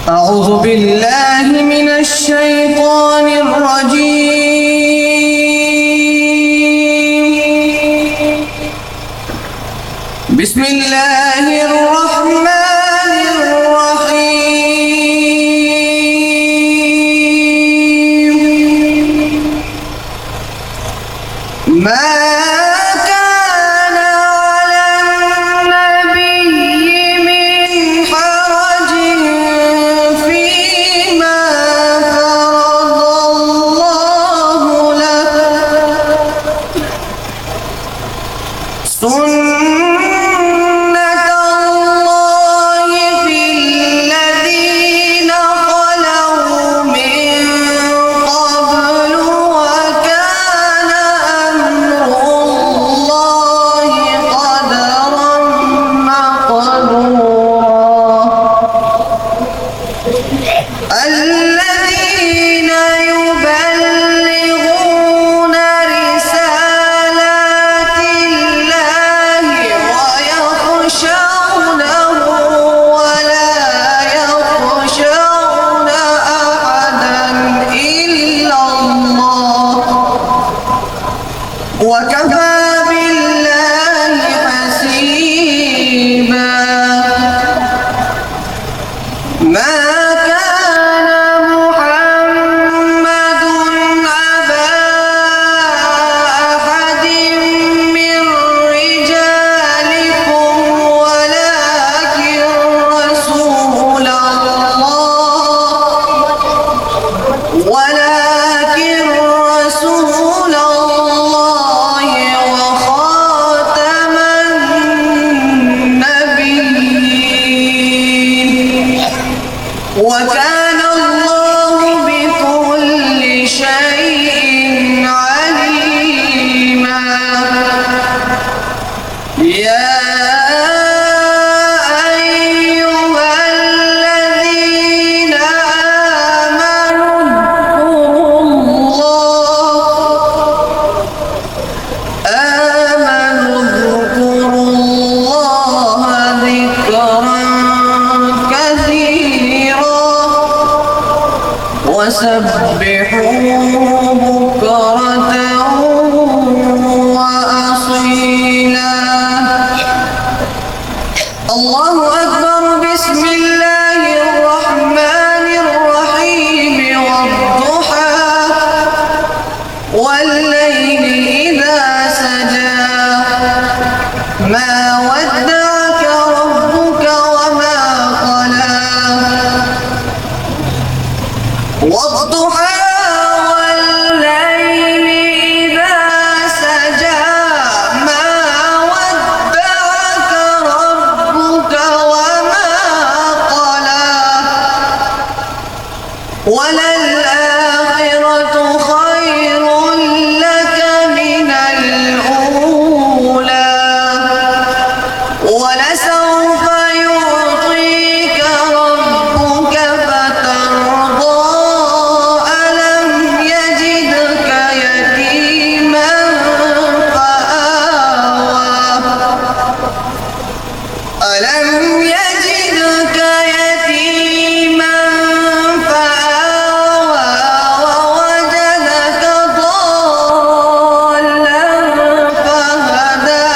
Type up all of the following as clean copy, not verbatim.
أعوذ بالله من الشيطان الرجيم. بسم الله الرحمن الرحيم. ما كان على النبي من حرج فيما فرض الله له، سنة الله في الذين خلوا من قبل، وكان أمر الله قدرا مقدورا. الذين يبلغون رسالات الله ويخشونه ولا يخشون أحدا إلا الله، وكفى بالله حسيبا. ما كان محمد أبا أحد من رجالكم ولكن رسول الله وخاتم النبيين، وكان الله بكل شيء عليما. يا أيها الذين آمنوا اذكروا الله ذكرا كثيرا وسبحوه بكرة وأصيلا. الله أكبر. بسم الله الرحمن الرحيم. والضحى والليل إذا سجى، ما ودعك ربك وما قلى. والضحى والليل إذا سجى، ما ودعك ربك وما قلى. وللآخرة خير لك من الأولى، ولسوف يعطيك ربك فترضى. ألم يجدك يتيما فآوى، ألم يجدك يتيما فآوى، ووجدك ضالا فهدى،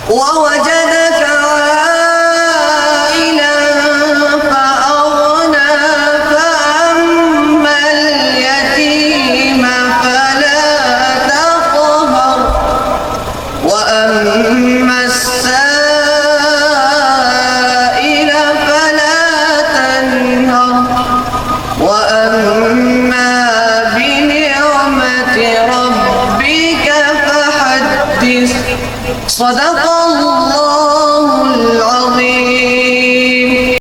ووجدك عائلا فأغنى. فأما اليتيم فلا تقهر، وأما السائل فلا تنهر، وأما بنعمة ربك فحدث. صدق الله.